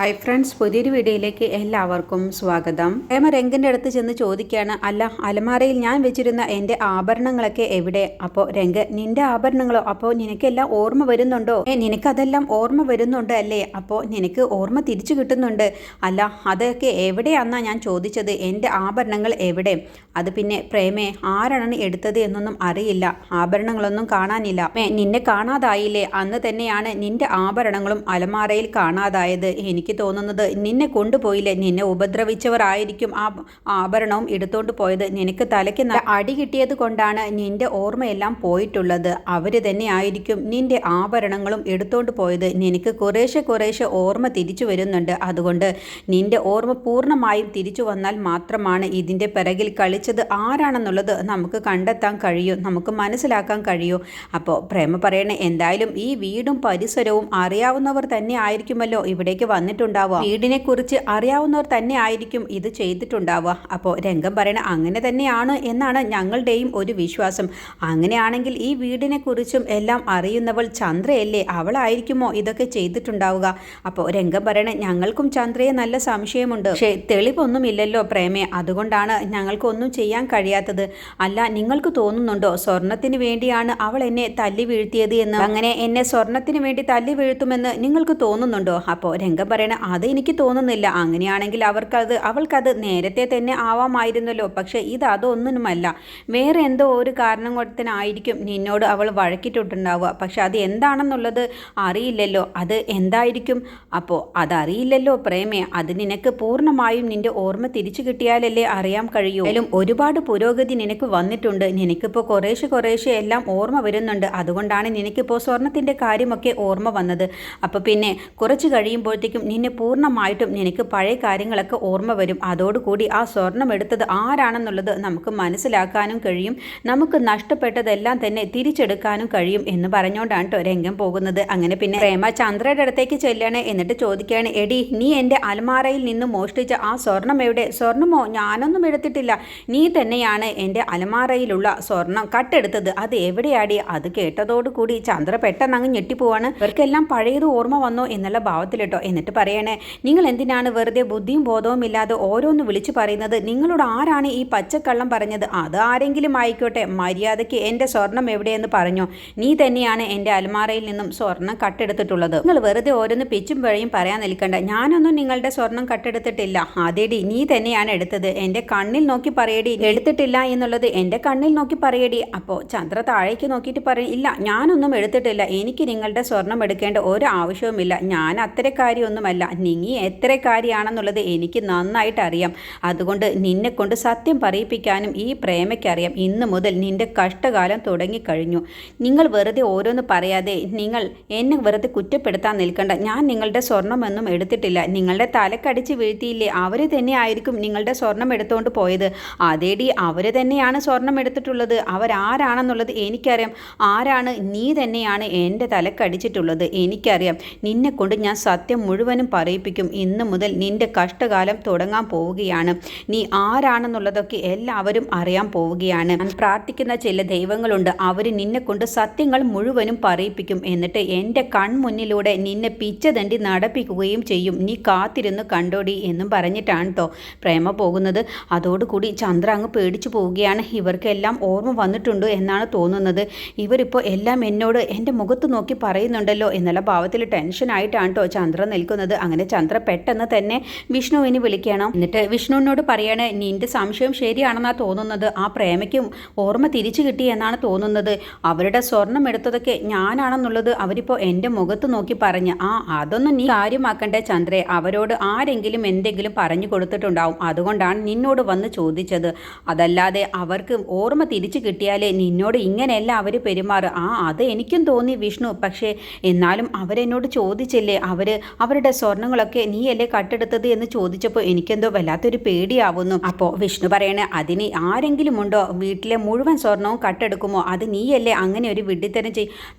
Hi friends, പുതിയൊരു വീഡിയോയിലേക്ക് എല്ലാവർക്കും സ്വാഗതം. രംഗൻ്റെ അടുത്ത് ചെന്ന് ചോദിക്കുകയാണ്, അല്ല അലമാരയിൽ ഞാൻ വെച്ചിരുന്ന എൻ്റെ ആഭരണങ്ങളൊക്കെ എവിടെ? അപ്പോൾ രംഗ, നിൻ്റെ ആഭരണങ്ങളോ? അപ്പോൾ നിനക്കെല്ലാം ഓർമ്മ വരുന്നുണ്ടോ? നിനക്കതെല്ലാം ഓർമ്മ വരുന്നുണ്ട് അല്ലേ? അപ്പോൾ നിനക്ക് ഓർമ്മ തിരിച്ചു കിട്ടുന്നുണ്ട്. അല്ല അതൊക്കെ എവിടെയാണെന്നാണ് ഞാൻ ചോദിച്ചത്. എൻ്റെ ആഭരണങ്ങൾ എവിടെ? അത് പിന്നെ പ്രേമേ, ആരാണ് എടുത്തത് എന്നൊന്നും അറിയില്ല. ആഭരണങ്ങളൊന്നും കാണാനില്ല. നിന്നെ കാണാതായില്ലേ? അന്ന് തന്നെയാണ് നിൻ്റെ ആഭരണങ്ങളും അലമാരയിൽ കാണാതായത്. എനിക്ക് തോന്നുന്നത് നിന്നെ കൊണ്ടുപോയില്ലേ, നിന്നെ ഉപദ്രവിച്ചവർ ആയിരിക്കും ആ ആഭരണവും എടുത്തോണ്ട് പോയത്. നിനക്ക് തലയ്ക്ക് അടി കിട്ടിയത് കൊണ്ടാണ് നിന്റെ ഓർമ്മയെല്ലാം പോയിട്ടുള്ളത്. അവര് തന്നെ ആയിരിക്കും നിന്റെ ആഭരണങ്ങളും എടുത്തോണ്ട് പോയത്. നിനക്ക് കുറേശ്ശെ ഓർമ്മ തിരിച്ചു വരുന്നുണ്ട്. അതുകൊണ്ട് നിന്റെ ഓർമ്മ പൂർണ്ണമായും തിരിച്ചു വന്നാൽ മാത്രമാണ് ഇതിൻ്റെ പിറകിൽ കളിച്ചത് ആരാണെന്നുള്ളത് നമുക്ക് കണ്ടെത്താൻ കഴിയൂ, നമുക്ക് മനസ്സിലാക്കാൻ കഴിയൂ. അപ്പോൾ പ്രേമ പറയണേ, എന്തായാലും ഈ വീടും പരിസരവും അറിയാവുന്നവർ തന്നെ ആയിരിക്കുമല്ലോ ഇവിടേക്ക് വന്നിട്ടുണ്ടാവുക. വീടിനെ കുറിച്ച് അറിയാവുന്നവർ തന്നെ ആയിരിക്കും ഇത് ചെയ്തിട്ടുണ്ടാവുക. അപ്പോൾ രംഗം പറയണ, അങ്ങനെ തന്നെയാണ് എന്നാണ് ഞങ്ങളുടെയും ഒരു വിശ്വാസം. അങ്ങനെയാണെങ്കിൽ ഈ വീടിനെ കുറിച്ചും എല്ലാം അറിയുന്നവൾ ചന്ദ്രയല്ലേ? അവളായിരിക്കുമോ ഇതൊക്കെ ചെയ്തിട്ടുണ്ടാവുക? അപ്പോൾ രംഗം പറയണ, ഞങ്ങൾക്കും ചന്ദ്രയെ നല്ല സംശയമുണ്ട്. പക്ഷേ തെളിവൊന്നുമില്ലല്ലോ പ്രേമേ, അതുകൊണ്ടാണ് ഞങ്ങൾക്കൊന്നും ചെയ്യാൻ കഴിയാത്തത്. അല്ല, നിങ്ങൾക്ക് തോന്നുന്നുണ്ടോ സ്വർണത്തിന് വേണ്ടിയാണ് അവൾ എന്നെ തല്ലി വീഴ്ത്തിയത് എന്ന്? അങ്ങനെ എന്നെ സ്വർണത്തിന് വേണ്ടി തല്ലി വീഴ്ത്തുമെന്ന് നിങ്ങൾക്ക് തോന്നുന്നുണ്ടോ? അപ്പോൾ രംഗം പറയണ, അത് എനിക്ക് തോന്നുന്നില്ല. അങ്ങനെയാണെങ്കിൽ അവൾക്കത് നേരത്തെ തന്നെ ആവാമായിരുന്നല്ലോ. പക്ഷേ അതൊന്നുമല്ല. വേറെ എന്തോ ഒരു കാരണത്തിനായിരിക്കും നിന്നോട് അവൾ വഴക്കിട്ടുണ്ടാവുക. പക്ഷെ അത് എന്താണെന്നുള്ളത് അറിയില്ലല്ലോ. അത് എന്തായിരിക്കും? അപ്പോൾ അതറിയില്ലല്ലോ പ്രേമേ. അത് നിനക്ക് പൂർണ്ണമായും നിന്റെ ഓർമ്മ തിരിച്ചു കിട്ടിയാലല്ലേ അറിയാൻ കഴിയൂ. അതിലും ഒരുപാട് പുരോഗതി നിനക്ക് വന്നിട്ടുണ്ട്. നിനക്കിപ്പോൾ കുറേശ്ശെ എല്ലാം ഓർമ്മ വരുന്നുണ്ട്. അതുകൊണ്ടാണ് നിനക്കിപ്പോൾ സ്വർണത്തിൻ്റെ കാര്യമൊക്കെ ഓർമ്മ വന്നത്. അപ്പോൾ പിന്നെ കുറച്ച് കഴിയുമ്പോഴത്തേക്കും നിന്നെ പൂർണ്ണമായിട്ടും നിനക്ക് പഴയ കാര്യങ്ങളൊക്കെ ഓർമ്മ വരും. അതോടുകൂടി ആ സ്വർണം എടുത്തത് ആരാണെന്നുള്ളത് നമുക്ക് മനസ്സിലാക്കാനും കഴിയും. നമുക്ക് നഷ്ടപ്പെട്ടതെല്ലാം തന്നെ തിരിച്ചെടുക്കാനും കഴിയും എന്ന് പറഞ്ഞുകൊണ്ടാണ് കേട്ടോ രംഗം പോകുന്നത്. അങ്ങനെ പിന്നെ പ്രേമ ചന്ദ്രയുടെ അടുത്തേക്ക് ചെല്ലാണ്. എന്നിട്ട് ചോദിക്കുകയാണ്, എടി, നീ എൻ്റെ അലമാരയിൽ നിന്ന് മോഷ്ടിച്ച ആ സ്വർണം എവിടെ? സ്വർണമോ? ഞാനൊന്നും എടുത്തിട്ടില്ല. നീ തന്നെയാണ് എൻ്റെ അലമാരയിലുള്ള സ്വർണം കട്ടെടുത്തത്. അത് എവിടെയാടി? അത് കേട്ടതോടുകൂടി ചന്ദ്ര പെട്ടെന്ന് അങ്ങ് ഞെട്ടിപ്പോവാണ്. ഇവർക്കെല്ലാം പഴയത് ഓർമ്മ വന്നോ എന്നുള്ള ഭാവത്തിലിട്ടോ. എന്നിട്ട് പറയണേ, നിങ്ങൾ എന്തിനാണ് വെറുതെ ബുദ്ധിയും ബോധവും ഇല്ലാതെ ഓരോന്ന് വിളിച്ചു പറയുന്നത്? നിങ്ങളോട് ആരാണ് ഈ പച്ചക്കള്ളം പറഞ്ഞത്? അത് ആരെങ്കിലും ആയിക്കോട്ടെ, മര്യാദയ്ക്ക് എൻ്റെ സ്വർണം എവിടെയെന്ന് പറഞ്ഞോ. നീ തന്നെയാണ് എൻ്റെ അലമാരയിൽ നിന്നും സ്വർണം കട്ടെടുത്തിട്ടുള്ളത്. നിങ്ങൾ വെറുതെ ഓരോന്ന് പിച്ചും പിഴയും പറയാൻ നിൽക്കണ്ട. ഞാനൊന്നും നിങ്ങളുടെ സ്വർണം കട്ടെടുത്തിട്ടില്ല. അതേടി, നീ തന്നെയാണ് എടുത്തത്. എൻ്റെ കണ്ണിൽ നോക്കി പറയടി, എടുത്തിട്ടില്ല എന്നുള്ളത് എൻ്റെ കണ്ണിൽ നോക്കി പറയടി. അപ്പോൾ ചന്ദ്ര താഴേക്ക് നോക്കിയിട്ട് പറയും, ഇല്ല, ഞാനൊന്നും എടുത്തിട്ടില്ല. എനിക്ക് നിങ്ങളുടെ സ്വർണം എടുക്കേണ്ട ഒരു ആവശ്യവുമില്ല. ഞാൻ അത്തരക്കാരിയൊന്നുമല്ല. നീ എത്രക്കാരിയാണെന്നുള്ളത് എനിക്ക് നന്നായിട്ട് അറിയാം. അതുകൊണ്ട് നിന്നെ കൊണ്ട് സത്യം പറയിപ്പിക്കാനും ഈ പ്രേമയ്ക്കറിയാം. ഇന്ന് മുതൽ നിന്റെ കഷ്ടകാലം തുടങ്ങിക്കഴിഞ്ഞു. നിങ്ങൾ വെറുതെ ഓരോന്ന് പറയാതെ നിങ്ങൾ എന്നെ വെറുതെ കുറ്റപ്പെടുത്താൻ നിൽക്കണ്ട. ഞാൻ നിങ്ങളുടെ സ്വർണ്ണമൊന്നും എടുത്തിട്ടില്ല. നിങ്ങളുടെ തലക്കടിച്ച് വീഴ്ത്തിയില്ലേ, അവർ തന്നെ ആയിരിക്കും നിങ്ങളുടെ സ്വർണം എടുത്തുകൊണ്ട് പോയത്. അതേടി, അവർ തന്നെയാണ് സ്വർണം എടുത്തിട്ടുള്ളത്. അവരാരാണെന്നുള്ളത് എനിക്കറിയാം. ആരാണ്? നീ തന്നെയാണ് എൻ്റെ തലക്കടിച്ചിട്ടുള്ളത്. എനിക്കറിയാം. നിന്നെ കൊണ്ട് ഞാൻ സത്യം മുഴുവനും പറയിപ്പിക്കും. ഇന്ന് മുതൽ നിന്റെ കഷ്ടകാലം തുടങ്ങാൻ പോവുകയാണ്. നീ ആരാണെന്നുള്ളതൊക്കെ എല്ലാവരും അറിയാൻ പോവുകയാണ്. ഞാൻ പ്രാർത്ഥിക്കുന്ന ചില ദൈവങ്ങളുണ്ട്. അവർ നിന്നെ കൊണ്ട് സത്യങ്ങൾ മുഴുവനും പറയിപ്പിക്കും. എന്നിട്ട് എൻ്റെ കൺമുന്നിലൂടെ നിന്നെ പിച്ചതണ്ടി നടപ്പിക്കുകയും ചെയ്യും. നീ കാത്തിരുന്ന് കണ്ടോടി എന്നും പറഞ്ഞിട്ടാണ് കേട്ടോ പ്രേമ പോകുന്നത്. അതോടുകൂടി ചന്ദ്ര അങ്ങ് പേടിച്ചു പോവുകയാണ്. ഇവർക്കെല്ലാം ഓർമ്മ വന്നിട്ടുണ്ട് എന്നാണ് തോന്നുന്നത്. ഇവരിപ്പോൾ എല്ലാം എന്നോട് എൻ്റെ മുഖത്ത് നോക്കി പറയുന്നുണ്ടല്ലോ എന്നുള്ള ഭാവത്തിൽ ടെൻഷനായിട്ടാണ് കേട്ടോ ചന്ദ്ര നിൽക്കുന്നത്. അങ്ങനെ ചന്ദ്ര പെട്ടെന്ന് തന്നെ വിഷ്ണുവിനെ വിളിക്കണം. എന്നിട്ട് വിഷ്ണുവിനോട് പറയാണ്, നിന്റെ സംശയം ശരിയാണെന്നാണ് തോന്നുന്നത്. ആ പ്രേമയ്ക്കും ഓർമ്മ തിരിച്ചു കിട്ടി എന്നാണ് തോന്നുന്നത്. അവരുടെ സ്വർണം എടുത്തതൊക്കെ ഞാനാണെന്നുള്ളത് അവരിപ്പോൾ എൻ്റെ മുഖത്ത് നോക്കി പറഞ്ഞ്. അതൊന്നും നീ കാര്യമാക്കണ്ടേ ചന്ദ്രേ. അവരോട് ആരെങ്കിലും എന്തെങ്കിലും പറഞ്ഞു കൊടുത്തിട്ടുണ്ടാവും. അതുകൊണ്ടാണ് നിന്നോട് വന്ന് ചോദിച്ചത്. അതല്ലാതെ അവർക്ക് ഓർമ്മ തിരിച്ചു കിട്ടിയാലേ നിന്നോട് ഇങ്ങനെയല്ല അവർ പെരുമാറുക. അത് എനിക്കും തോന്നി വിഷ്ണു. പക്ഷേ എന്നാലും അവരെന്നോട് ചോദിച്ചില്ലേ, അവരുടെ സ്വർണ്ണങ്ങളൊക്കെ നീയല്ലേ കട്ടെടുത്തത് എന്ന് ചോദിച്ചപ്പോൾ എനിക്കെന്തോ വല്ലാത്തൊരു പേടിയാവുന്നു. അപ്പോൾ വിഷ്ണു പറയണേ, അതിന് ആരെങ്കിലും ഉണ്ടോ വീട്ടിലെ മുഴുവൻ സ്വർണവും കട്ടെടുക്കുമോ? അത് നീയല്ലേ അങ്ങനെ ഒരു വിഡ്ഢിത്തരം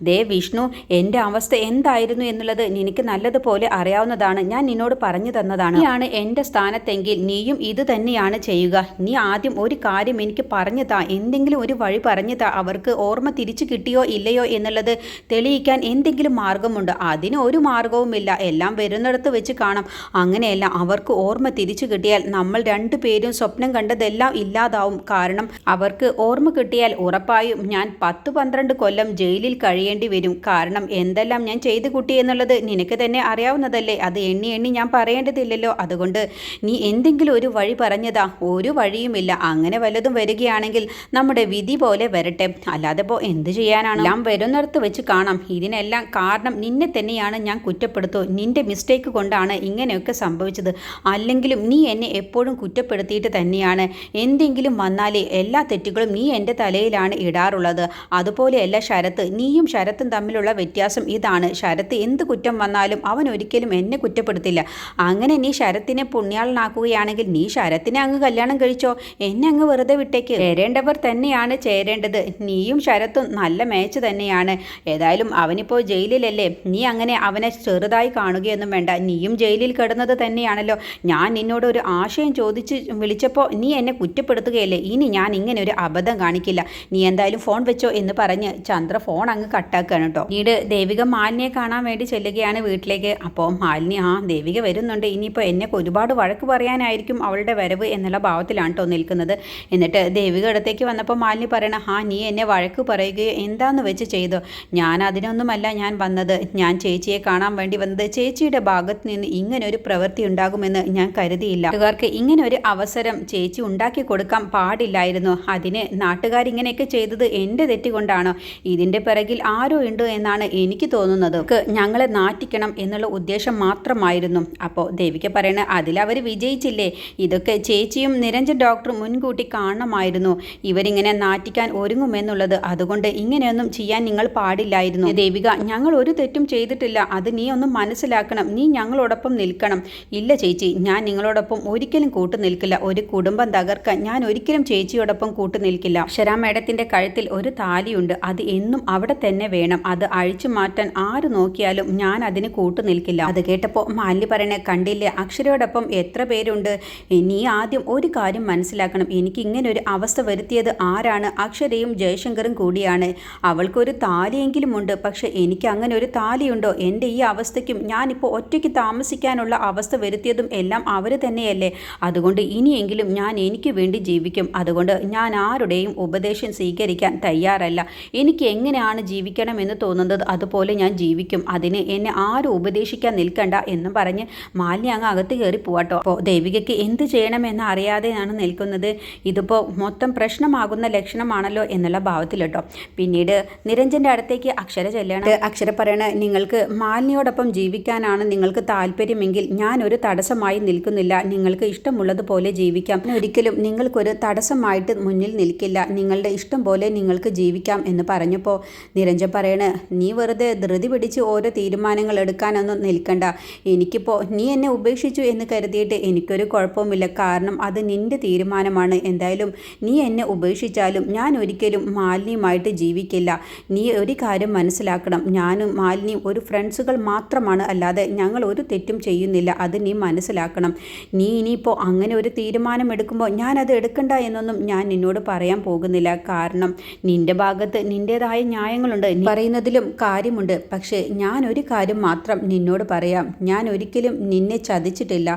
ദേ വിഷ്ണു, എൻ്റെ അവസ്ഥ എന്തായിരുന്നു എന്നുള്ളത് നിനക്ക് നല്ലതുപോലെ അറിയാവുന്നതാണ്. ഞാൻ നിന്നോട് പറഞ്ഞു തന്നതാണ്. നീയാണ് എൻ്റെ സ്ഥാനത്തെങ്കിൽ നീയും ഇത് തന്നെയാണ് ചെയ്യുക. നീ ആദ്യം ഒരു കാര്യം എനിക്ക് പറഞ്ഞു താ, എന്തെങ്കിലും ഒരു വഴി പറഞ്ഞു താ. അവർക്ക് ഓർമ്മ തിരിച്ചു കിട്ടിയോ ഇല്ലയോ എന്നുള്ളത് തെളിയിക്കാൻ എന്തെങ്കിലും മാർഗമുണ്ട്? അതിന് ഒരു മാർഗവുമില്ല. എല്ലാം വരുന്ന വരുന്നിടത്ത് വെച്ച് കാണാം. അങ്ങനെയല്ല, അവർക്ക് ഓർമ്മ തിരിച്ചു കിട്ടിയാൽ നമ്മൾ രണ്ടുപേരും സ്വപ്നം കണ്ടതെല്ലാം ഇല്ലാതാവും. കാരണം അവർക്ക് ഓർമ്മ കിട്ടിയാൽ ഉറപ്പായും ഞാൻ 10-12 കൊല്ലം ജയിലിൽ കഴിയേണ്ടി വരും. കാരണം എന്തെല്ലാം ഞാൻ ചെയ്തു കുട്ടി എന്നുള്ളത് നിനക്ക് തന്നെ അറിയാവുന്നതല്ലേ. അത് എണ്ണി എണ്ണി ഞാൻ പറയേണ്ടതില്ലല്ലോ. അതുകൊണ്ട് നീ എന്തെങ്കിലും ഒരു വഴി പറഞ്ഞതാ. ഒരു വഴിയുമില്ല. അങ്ങനെ വല്ലതും വരികയാണെങ്കിൽ നമ്മുടെ വിധി പോലെ വരട്ടെ, അല്ലാതെ ഇപ്പോൾ എന്ത് ചെയ്യാനാണ്? എല്ലാം വരുന്നിടത്ത് വെച്ച് കാണാം. ഇതിനെല്ലാം കാരണം നിന്നെ തന്നെയാണ് ഞാൻ കുറ്റപ്പെടുത്തു. നിന്റെ മിസ്റ്റേക്ക് കൊണ്ടാണ് ഇങ്ങനെയൊക്കെ സംഭവിച്ചത്. അല്ലെങ്കിലും നീ എന്നെ എപ്പോഴും കുറ്റപ്പെടുത്തിയിട്ട് തന്നെയാണ്. എന്തെങ്കിലും വന്നാൽ എല്ലാ തെറ്റുകളും നീ എൻ്റെ തലയിലാണ് ഇടാറുള്ളത്. അതുപോലെയല്ല ശരത്ത്. നീയും ശരത്തും തമ്മിലുള്ള വ്യത്യാസം ഇതാണ്. ശരത്ത് എന്ത് കുറ്റം വന്നാലും അവൻ ഒരിക്കലും എന്നെ കുറ്റപ്പെടുത്തില്ല. അങ്ങനെ നീ ശരത്തിനെ പുണ്യാളനാക്കുകയാണെങ്കിൽ നീ ശരത്തിനെ അങ്ങ് കല്യാണം കഴിച്ചോ. എന്നെ അങ്ങ് വെറുതെ വിട്ടേക്ക്. ചേരേണ്ടവർ തന്നെയാണ് ചേരേണ്ടത്. നീയും ശരത്തും നല്ല മാച്ച് തന്നെയാണ്. ഏതായാലും അവനിപ്പോൾ ജയിലിലല്ലേ. നീ അങ്ങനെ അവനെ ചെറുതായി കാണുകയൊന്നും വേണ്ട. നീയും ജയിലിൽ കിടന്നത് തന്നെയാണല്ലോ. ഞാൻ നിന്നോട് ഒരു ആശയം ചോദിച്ച് വിളിച്ചപ്പോൾ നീ എന്നെ കുറ്റപ്പെടുത്തുകയല്ലേ. ഇനി ഞാൻ ഇങ്ങനെ ഒരു അബദ്ധം കാണിക്കില്ല. നീ എന്തായാലും ഫോൺ വെച്ചോ എന്ന് പറഞ്ഞ് ചന്ദ്ര ഫോൺ അങ്ങ് കട്ടാക്കുകയാണ് കേട്ടോ. പിന്നീട് ദേവിക മാലിനിയെ കാണാൻ വേണ്ടി ചെല്ലുകയാണ് വീട്ടിലേക്ക്. അപ്പോൾ മാലിനി ദേവിക വരുന്നുണ്ട്, ഇനിയിപ്പോൾ എന്നെ ഒരുപാട് വഴക്ക് പറയാനായിരിക്കും അവളുടെ വരവ് എന്നുള്ള ഭാവത്തിലാണ് കേട്ടോ നിൽക്കുന്നത്. എന്നിട്ട് ദേവിക അടുത്തേക്ക് വന്നപ്പോൾ മാലിനി പറയണ നീ എന്നെ വഴക്ക് പറയുകയോ എന്താന്ന് വെച്ച് ചെയ്തോ. ഞാൻ അതിനൊന്നുമല്ല ഞാൻ വന്നത്. ഞാൻ ചേച്ചിയെ കാണാൻ വേണ്ടി വന്നത്. ചേച്ചിയുടെ ഭാഗത്ത് നിന്ന് ഇങ്ങനെ ഒരു പ്രവൃത്തി ഉണ്ടാകുമെന്ന് ഞാൻ കരുതിയില്ല. നാട്ടുകാർക്ക് ഇങ്ങനെ ഒരു അവസരം ചേച്ചി ഉണ്ടാക്കി കൊടുക്കാൻ പാടില്ലായിരുന്നു. അതിന് നാട്ടുകാരിങ്ങനെയൊക്കെ ചെയ്തത് എൻ്റെ തെറ്റുകൊണ്ടാണോ? ഇതിൻ്റെ പിറകിൽ ആരോ ഉണ്ട് എന്നാണ് എനിക്ക് തോന്നുന്നത്. ഞങ്ങളെ നാറ്റിക്കണം എന്നുള്ള ഉദ്ദേശം മാത്രമായിരുന്നു. അപ്പോൾ ദേവിക പറയണ അതിലവർ വിജയിച്ചില്ലേ. ഇതൊക്കെ ചേച്ചിയും നിരഞ്ജൻ ഡോക്ടറും മുൻകൂട്ടി കാണണമായിരുന്നു ഇവരിങ്ങനെ നാറ്റിക്കാൻ ഒരുങ്ങുമെന്നുള്ളത്. അതുകൊണ്ട് ഇങ്ങനെയൊന്നും ചെയ്യാൻ നിങ്ങൾ പാടില്ലായിരുന്നു. ദേവിക, ഞങ്ങൾ ഒരു തെറ്റും ചെയ്തിട്ടില്ല. അത് നീ ഒന്ന് മനസ്സിലാക്കണം. നീ ഞങ്ങളോടൊപ്പം നിൽക്കണം. ഇല്ല ചേച്ചി, ഞാൻ നിങ്ങളോടൊപ്പം ഒരിക്കലും കൂട്ടു നിൽക്കില്ല. ഒരു കുടുംബം തകർക്കാൻ ഞാൻ ഒരിക്കലും ചേച്ചിയോടൊപ്പം കൂട്ടു നിൽക്കില്ല. അക്ഷര മേഡത്തിൻ്റെ കഴുത്തിൽ ഒരു താലിയുണ്ട്. അത് എന്നും അവിടെ തന്നെ വേണം. അത് അഴിച്ചു മാറ്റാൻ ആര് നോക്കിയാലും ഞാൻ അതിന് കൂട്ടു നിൽക്കില്ല. അത് കേട്ടപ്പോൾ മാലിനി പറയണേ, കണ്ടില്ലേ അക്ഷരയോടൊപ്പം എത്ര പേരുണ്ട്. നീ ആദ്യം ഒരു കാര്യം മനസ്സിലാക്കണം. എനിക്ക് ഇങ്ങനെ ഒരു അവസ്ഥ വരുത്തിയത് ആരാണ്? അക്ഷരയും ജയശങ്കറും കൂടിയാണ്. അവൾക്കൊരു താലിയെങ്കിലും ഉണ്ട്. പക്ഷെ എനിക്ക് അങ്ങനെ ഒരു താലിയുണ്ടോ? എൻ്റെ ഈ അവസ്ഥയ്ക്കും ഞാനിപ്പോൾ ഒറ്റയ്ക്ക് താമസിക്കാനുള്ള അവസ്ഥ വരുത്തിയതും എല്ലാം അവർ തന്നെയല്ലേ. അതുകൊണ്ട് ഇനിയെങ്കിലും ഞാൻ എനിക്ക് വേണ്ടി ജീവിക്കും. അതുകൊണ്ട് ഞാൻ ആരുടെയും ഉപദേശം സ്വീകരിക്കാൻ തയ്യാറല്ല. എനിക്ക് എങ്ങനെയാണ് ജീവിക്കണമെന്ന് തോന്നുന്നത് അതുപോലെ ഞാൻ ജീവിക്കും. അതിന് എന്നെ ആരും ഉപദേശിക്കാൻ നിൽക്കണ്ട എന്ന് പറഞ്ഞ് മാലിനി അങ്ങ് അകത്ത് കയറി പോവാട്ടോ. അപ്പോൾ ദേവികയ്ക്ക് എന്ത് ചെയ്യണമെന്ന് അറിയാതെയാണ് നിൽക്കുന്നത്. ഇതിപ്പോൾ മൊത്തം പ്രശ്നമാകുന്ന ലക്ഷണമാണല്ലോ എന്നുള്ള ഭാവത്തിൽ കേട്ടോ. പിന്നീട് നിരഞ്ജൻ്റെ അടുത്തേക്ക് അക്ഷര ചെല്ലാണ്. അക്ഷര പറയണ, നിങ്ങൾക്ക് മാലിനിയോടൊപ്പം ജീവിക്കാനാണ് നിങ്ങൾക്ക് താല്പര്യമെങ്കിൽ ഞാൻ ഒരു തടസ്സമായി നിൽക്കുന്നില്ല. നിങ്ങൾക്ക് ഇഷ്ടമുള്ളതുപോലെ ജീവിക്കാം. ഒരിക്കലും നിങ്ങൾക്കൊരു തടസ്സമായിട്ട് മുന്നിൽ നിൽക്കില്ല. നിങ്ങളുടെ ഇഷ്ടം പോലെ നിങ്ങൾക്ക് ജീവിക്കാം എന്ന് പറഞ്ഞപ്പോൾ നിരഞ്ജൻ പറയണ, നീ വെറുതെ ധൃതി പിടിച്ച് ഓരോ തീരുമാനങ്ങൾ എടുക്കാനൊന്നും നിൽക്കണ്ട. എനിക്കിപ്പോൾ നീ എന്നെ ഉപേക്ഷിച്ചു എന്ന് കരുതിയിട്ട് എനിക്കൊരു കുഴപ്പവുമില്ല. കാരണം അത് നിൻ്റെ തീരുമാനമാണ്. എന്തായാലും നീ എന്നെ ഉപേക്ഷിച്ചാലും ഞാൻ ഒരിക്കലും മാലിനിയുമായിട്ട് ജീവിക്കില്ല. നീ ഒരു കാര്യം മനസ്സിലാക്കണം. ഞാനും മാലിനിയും ഒരു ഫ്രണ്ട്സുകൾ മാത്രമാണ്. അല്ലാതെ ഞങ്ങൾ ഒരു തെറ്റും ചെയ്യുന്നില്ല. അത് നീ മനസ്സിലാക്കണം. നീ ഇനിയിപ്പോൾ അങ്ങനെ ഒരു തീരുമാനം എടുക്കുമ്പോൾ ഞാനത് എടുക്കണ്ട എന്നൊന്നും ഞാൻ നിന്നോട് പറയാൻ പോകുന്നില്ല. കാരണം നിൻ്റെ ഭാഗത്ത് നിൻ്റേതായ ന്യായങ്ങളുണ്ട്. നീ പറയുന്നതിലും കാര്യമുണ്ട്. പക്ഷേ ഞാൻ ഒരു കാര്യം മാത്രം നിന്നോട് പറയാം. ഞാൻ ഒരിക്കലും നിന്നെ ചതിച്ചിട്ടില്ല.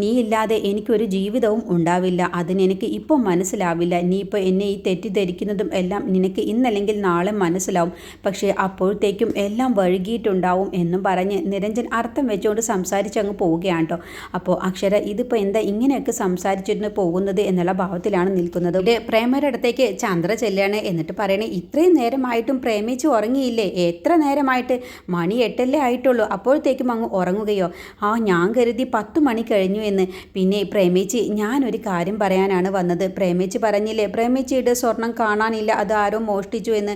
നീ ഇല്ലാതെ എനിക്കൊരു ജീവിതവും ഉണ്ടാവില്ല. അതിനെനിക്ക് ഇപ്പോൾ മനസ്സിലാവില്ല. നീ ഇപ്പോൾ എന്നെ ഈ തെറ്റിദ്ധരിക്കുന്നതും എല്ലാം നിനക്ക് ഇന്നല്ലെങ്കിൽ നാളെ മനസ്സിലാവും. പക്ഷേ അപ്പോഴത്തേക്കും എല്ലാം വഴുകിയിട്ടുണ്ടാവും എന്നും പറഞ്ഞ് നിരഞ്ജൻ അർത്ഥം വെച്ചുകൊണ്ട് സംസാരിച്ചങ്ങ് പോവുകയാണ് കേട്ടോ. അപ്പോൾ അക്ഷര ഇതിപ്പോൾ എന്താ ഇങ്ങനെയൊക്കെ സംസാരിച്ചിരുന്ന് പോകുന്നത് എന്നുള്ള ഭാവത്തിലാണ് നിൽക്കുന്നത്. പ്രേമയുടെ അടുത്തേക്ക് ചന്ദ്ര ചെല്ലുകയാണ്. എന്നിട്ട് പറയണേ, ഇത്രയും നേരമായിട്ടും പ്രേമിച്ച് ഉറങ്ങിയില്ലേ? എത്ര നേരമായിട്ട്? മണി 8 ആയിട്ടുള്ളൂ. അപ്പോഴത്തേക്കും അങ്ങ് ഉറങ്ങുകയോ? ഞാൻ കരുതി 10 മണി കഴിഞ്ഞു എന്ന്. പിന്നെ പ്രേമിച്ച് ഞാനൊരു കാര്യം പറയാനാണ് വന്നത്. പ്രേമിച്ച് പറഞ്ഞില്ലേ പ്രേമിച്ചിയുടെ സ്വർണം കാണാനില്ല, അത് ആരോ മോഷ്ടിച്ചു എന്ന്.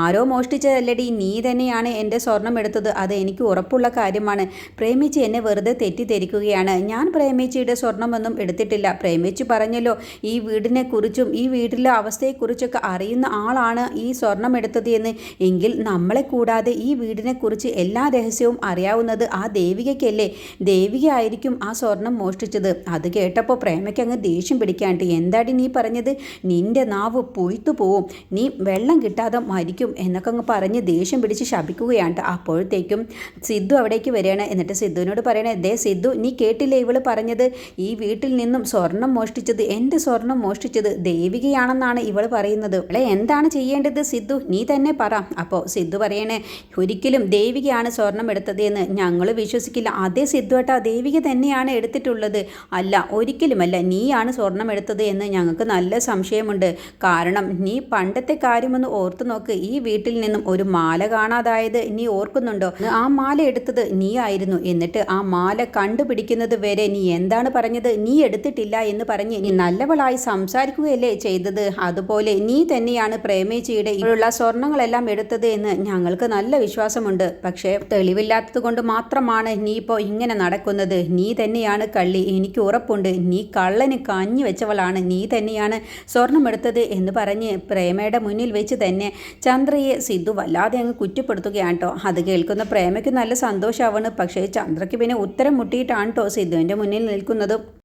ആരോ മോഷ്ടിച്ചതല്ലടി, നീ തന്നെയാണ് എൻ്റെ സ്വർണം എടുത്തത്. അത് എനിക്ക് ഉറപ്പുള്ള കാര്യമാണ്. പ്രേമിച്ച് എന്നെ വെറുതെ തെറ്റിദ്ധരിക്കുകയാണ്. ഞാൻ പ്രേമിച്ചിയുടെ സ്വർണ്ണമൊന്നും എടുത്തിട്ടില്ല. പ്രേമിച്ച് പറഞ്ഞല്ലോ ഈ വീടിനെക്കുറിച്ചും ഈ വീട്ടിലെ അവസ്ഥയെക്കുറിച്ചൊക്കെ അറിയുന്ന ആളാണ് ഈ സ്വർണം എടുത്തത് എന്ന്. എങ്കിൽ നമ്മളെ കൂടാതെ ഈ വീടിനെക്കുറിച്ച് എല്ലാ രഹസ്യവും അറിയാവുന്നത് ആ ദേവികയ്ക്കല്ലേ? ദേവിക ആയിരിക്കും ആ സ്വർണം മോഷ്ടിച്ചത്. അത് കേട്ടപ്പോൾ പ്രേമയ്ക്ക് അങ്ങ് ദേഷ്യം പിടിക്കാണ്ട്, എന്താടി നീ പറഞ്ഞത്? നിൻ്റെ നാവ് പൊയ്ത്തു പോവും, നീ വെള്ളം കിട്ടാതെ മരിക്കും എന്നൊക്കെ അങ്ങ് പറഞ്ഞ് ദേഷ്യം പിടിച്ച് ശപിക്കുകയാണ്. അപ്പോഴത്തേക്കും സിദ്ധു അവിടേക്ക് വരികയാണ്. എന്നിട്ട് സിദ്ധുവിനോട് പറയണേ, ദേ സിദ്ധു, നീ കേട്ടില്ലേ ഇവള് പറഞ്ഞത്? ഈ വീട്ടിൽ നിന്നും സ്വർണം മോഷ്ടിച്ചത്, എൻ്റെ സ്വർണം മോഷ്ടിച്ചത് ദേവികയാണെന്നാണ് ഇവൾ പറയുന്നത്. അവളെ എന്താണ് ചെയ്യേണ്ടത് സിദ്ധു, നീ തന്നെ പറ. അപ്പോൾ സിദ്ധു പറയണേ, ഒരിക്കലും ദേവികയാണ് സ്വർണം എടുത്തത് എന്ന് ഞങ്ങൾ വിശ്വസിക്കില്ല. അതേ സിദ്ധുവേട്ടാ, ദേവിക തന്നെയാണ് എടുത്തിട്ടുള്ളത്. അല്ല, ഒരിക്കലുമല്ല, നീയാണ് സ്വർണം എടുത്തത് എന്ന് ഞങ്ങൾക്ക് നല്ല സംശയമുണ്ട്. കാരണം നീ പണ്ടത്തെ കാര്യമൊന്ന് ഓർത്തു നോക്ക്. ഈ വീട്ടിൽ നിന്നും ഒരു മാല കാണാതായത് നീ ഓർക്കുന്നുണ്ടോ? ആ മാല എടുത്തത് നീ ആയിരുന്നു. എന്നിട്ട് ആ മാല കണ്ടുപിടിക്കുന്നത് വരെ നീ എന്താണ് പറഞ്ഞത്? നീ എടുത്തിട്ടില്ല എന്ന് പറഞ്ഞ് നീ നല്ലവളായി സംസാരിക്കുകയല്ലേ ചെയ്തത്? അതുപോലെ നീ തന്നെയാണ് പ്രേമേച്ചിയുടെ ഇവിടെയുള്ള സ്വർണങ്ങളെല്ലാം എടുത്തത് എന്ന് ഞങ്ങൾക്ക് നല്ല വിശ്വാസമുണ്ട്. പക്ഷേ തെളിവില്ലാത്തത് കൊണ്ട് മാത്രമാണ് നീ ഇപ്പോൾ ഇങ്ങനെ നടക്കുന്നത്. നീ തന്നെയാണ് കള്ളി, എനിക്ക് ഉറപ്പുണ്ട്. നീ കള്ളന് കഞ്ഞി വെച്ചവളാണ്, നീ തന്നെയാണ് സ്വർണം എടുത്തത് എന്ന് പറഞ്ഞ് പ്രേമയുടെ മുന്നിൽ വെച്ച് തന്നെ ചന്ദ്രയെ സിദ്ധു വല്ലാതെ അങ്ങ് കുറ്റപ്പെടുത്തുകയാണ് കേട്ടോ. അത് കേൾക്കുന്ന പ്രേമയ്ക്ക് നല്ല സന്തോഷമാവാണ്. പക്ഷേ ചന്ദ്രയ്ക്ക് പിന്നെ ഉത്തരം മുട്ടിയിട്ടാണ് കേട്ടോ സിദ്ധുവിൻ്റെ മുന്നിൽ നിൽക്കുന്നത്.